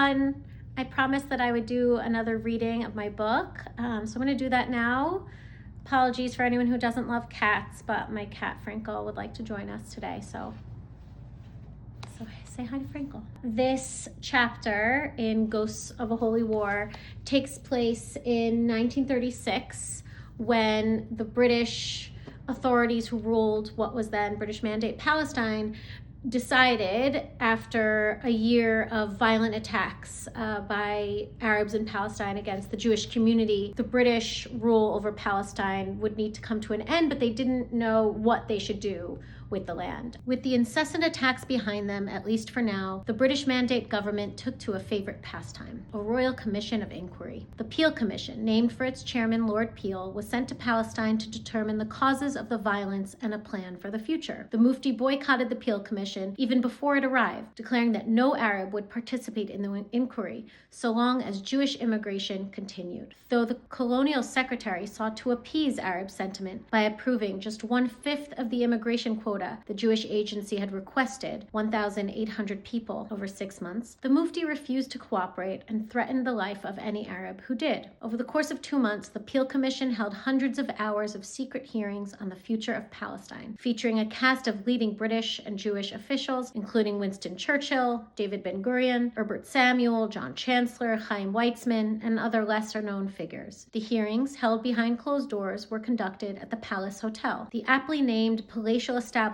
fun. I promised that I would do another reading of my book, so I'm going to do that now. Apologies for anyone who doesn't love cats, but my cat Frankel would like to join us today, so say hi to Frankel. This chapter in Ghosts of a Holy War takes place in 1936 when the British authorities who ruled what was then British Mandate Palestine decided, after a year of violent attacks by Arabs in Palestine against the Jewish community, the British rule over Palestine would need to come to an end, but they didn't know what they should do with the land. With the incessant attacks behind them, at least for now, the British Mandate government took to a favorite pastime, a royal commission of inquiry. The Peel Commission, named for its chairman Lord Peel, was sent to Palestine to determine the causes of the violence and a plan for the future. The Mufti boycotted the Peel Commission even before it arrived, declaring that no Arab would participate in the inquiry so long as Jewish immigration continued. Though the colonial secretary sought to appease Arab sentiment by approving just 1/5 of the immigration quota the Jewish agency had requested, 1,800 people over 6 months, the Mufti refused to cooperate and threatened the life of any Arab who did. Over the course of 2 months, the Peel Commission held hundreds of hours of secret hearings on the future of Palestine, featuring a cast of leading British and Jewish officials, including Winston Churchill, David Ben-Gurion, Herbert Samuel, John Chancellor, Chaim Weizmann, and other lesser-known figures. The hearings, held behind closed doors, were conducted at the Palace Hotel. The aptly named palatial establishment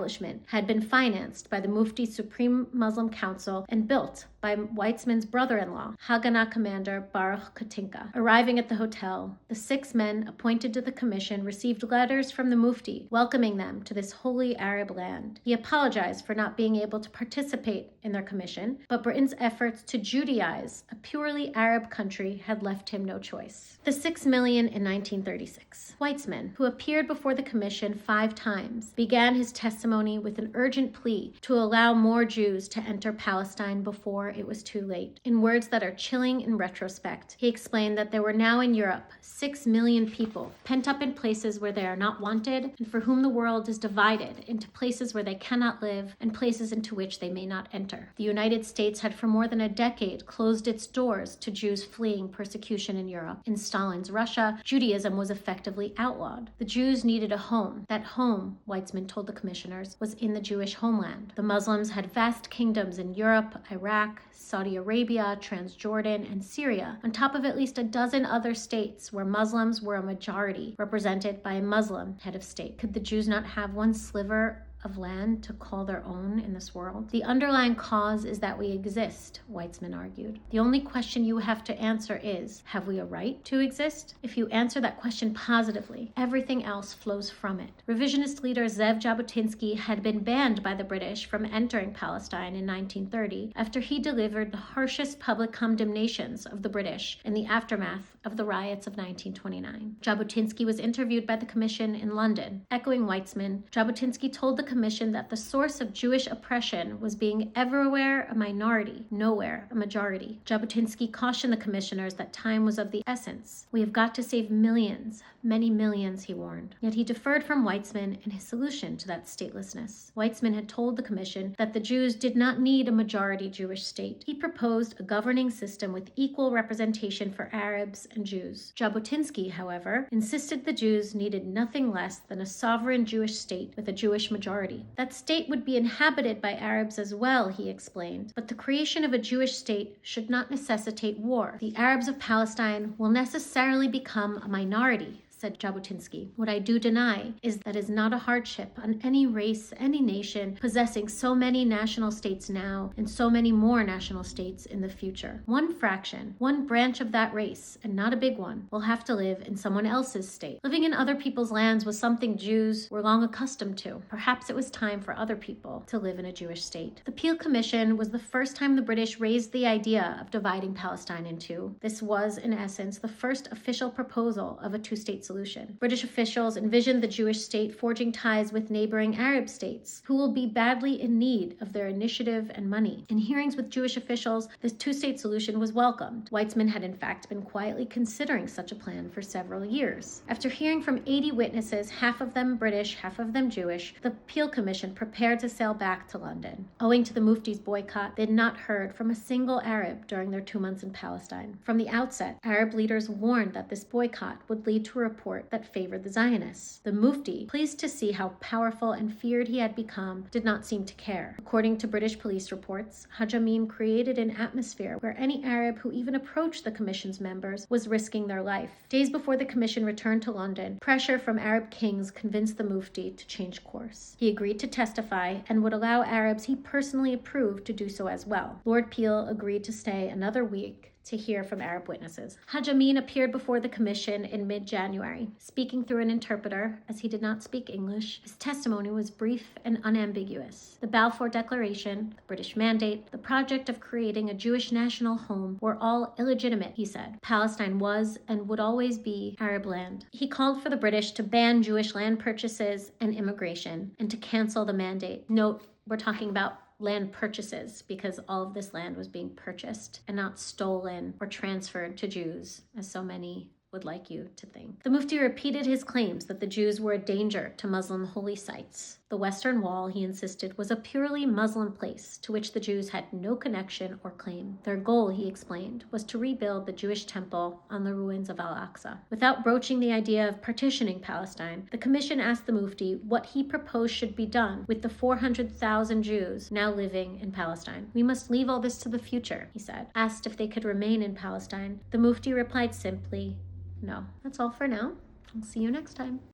had been financed by the Mufti's Supreme Muslim Council and built by Weizmann's brother-in-law, Haganah commander Baruch Katinka. Arriving at the hotel, the 6 men appointed to the commission received letters from the Mufti welcoming them to this holy Arab land. He apologized for not being able to participate in their commission, but Britain's efforts to Judaize a purely Arab country had left him no choice. The 6 million in 1936. Weizmann, who appeared before the commission 5 times, began his testimony with an urgent plea to allow more Jews to enter Palestine before it was too late. In words that are chilling in retrospect, he explained that there were now in Europe 6 million people pent up in places where they are not wanted and for whom the world is divided into places where they cannot live and places into which they may not enter. The United States had for more than a decade closed its doors to Jews fleeing persecution in Europe. In Stalin's Russia, Judaism was effectively outlawed. The Jews needed a home. That home, Weizmann told the commissioners, was in the Jewish homeland. The Muslims had vast kingdoms in Europe, Iraq, Saudi Arabia, Transjordan, and Syria, on top of at least a dozen other states where Muslims were a majority, represented by a Muslim head of state. Could the Jews not have one sliver of land to call their own in this world? The underlying cause is that we exist, Weizmann argued. The only question you have to answer is, have we a right to exist? If you answer that question positively, everything else flows from it. Revisionist leader Zev Jabotinsky had been banned by the British from entering Palestine in 1930 after he delivered the harshest public condemnations of the British in the aftermath of the riots of 1929. Jabotinsky was interviewed by the commission in London. Echoing Weizmann, Jabotinsky told the commission that the source of Jewish oppression was being everywhere a minority, nowhere a majority. Jabotinsky cautioned the commissioners that time was of the essence. We have got to save millions, many millions, he warned. Yet he deferred from Weizmann in his solution to that statelessness. Weizmann had told the commission that the Jews did not need a majority Jewish state. He proposed a governing system with equal representation for Arabs and Jews. Jabotinsky, however, insisted the Jews needed nothing less than a sovereign Jewish state with a Jewish majority. That state would be inhabited by Arabs as well, he explained, but the creation of a Jewish state should not necessitate war. The Arabs of Palestine will necessarily become a minority, said Jabotinsky. What I do deny is that it is not a hardship on any race, any nation, possessing so many national states now and so many more national states in the future. One fraction, one branch of that race, and not a big one, will have to live in someone else's state. Living in other people's lands was something Jews were long accustomed to. Perhaps it was time for other people to live in a Jewish state. The Peel Commission was the first time the British raised the idea of dividing Palestine in two. This was, in essence, the first official proposal of a two-state solution. British officials envisioned the Jewish state forging ties with neighboring Arab states, who will be badly in need of their initiative and money. In hearings with Jewish officials, this two-state solution was welcomed. Weizmann had in fact been quietly considering such a plan for several years. After hearing from 80 witnesses, half of them British, half of them Jewish, the Appeal Commission prepared to sail back to London. Owing to the Mufti's boycott, they had not heard from a single Arab during their 2 months in Palestine. From the outset, Arab leaders warned that this boycott would lead to a report that favored the Zionists. The Mufti, pleased to see how powerful and feared he had become, did not seem to care. According to British police reports, Haj Amin created an atmosphere where any Arab who even approached the Commission's members was risking their life. Days before the Commission returned to London, pressure from Arab kings convinced the Mufti to change course. He agreed to testify and would allow Arabs he personally approved to do so as well. Lord Peel agreed to stay another week to hear from Arab witnesses. Haj Amin appeared before the commission in mid-January, speaking through an interpreter, as he did not speak English. His testimony was brief and unambiguous. The Balfour Declaration, the British Mandate, the project of creating a Jewish national home were all illegitimate, he said. Palestine was and would always be Arab land. He called for the British to ban Jewish land purchases and immigration, and to cancel the mandate. Note, we're talking about land purchases, because all of this land was being purchased and not stolen or transferred to Jews, as so many would like you to think. The Mufti repeated his claims that the Jews were a danger to Muslim holy sites. The Western Wall, he insisted, was a purely Muslim place to which the Jews had no connection or claim. Their goal, he explained, was to rebuild the Jewish temple on the ruins of Al-Aqsa. Without broaching the idea of partitioning Palestine, the commission asked the Mufti what he proposed should be done with the 400,000 Jews now living in Palestine. "We must leave all this to the future," he said. Asked if they could remain in Palestine, the Mufti replied simply, "No." That's all for now. I'll see you next time.